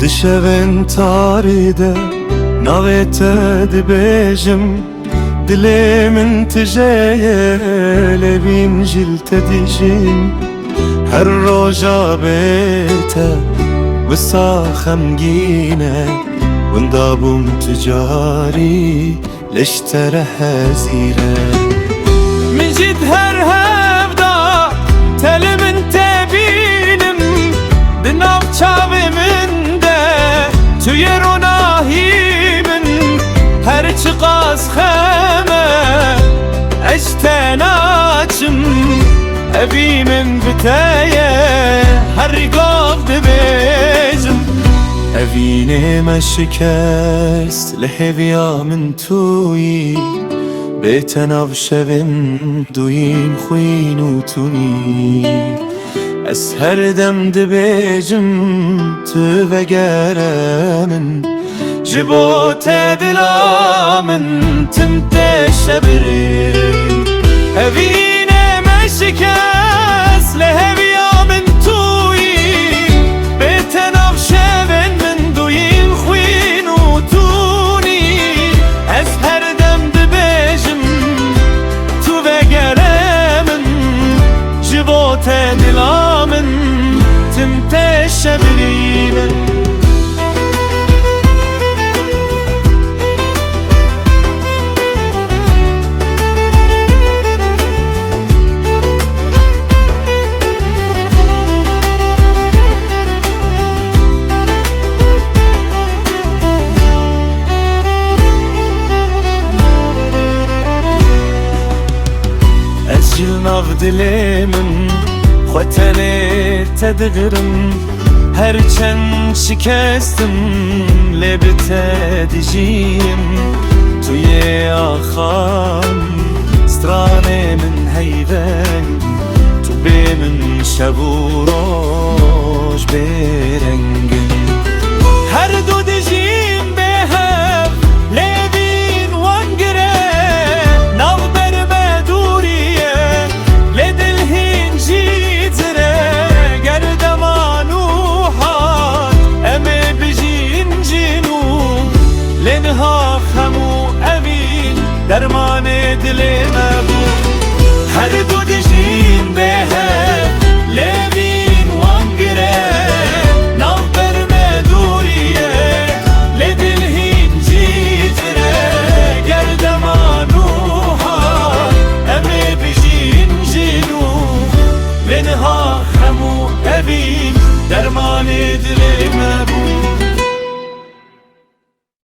دشوین تاریده نویت دبیجم دلی من تجیه لبین جلت دیجیم هر روجا بیته وسا خمگینه وندابم تجاری لشتره هزیره من جد هر هفدا تل من تبینم دناف چاوی من ده توی روناهی من هر چقاس خمه اجتناچم ابی من بتایه هر رقاف دبیجم اوینه ما شکست لحویا من توی بیتناو شویم دویم خوین و تونی از هر دم دبیجم تو وگره من جبوت دلا من تمت شبرین اوینه ما شکست لحویا من توی بیتناو شویم من دویم خوین و تونی از هر دم دبیجم تو وگره من جبوت دلا من تمت شبرین جلناف دلی من خوتنه تدغرم هر چند شکستم لبت دیجیم توی آخام سترانه من هیون تو بی من شب و روش برنگم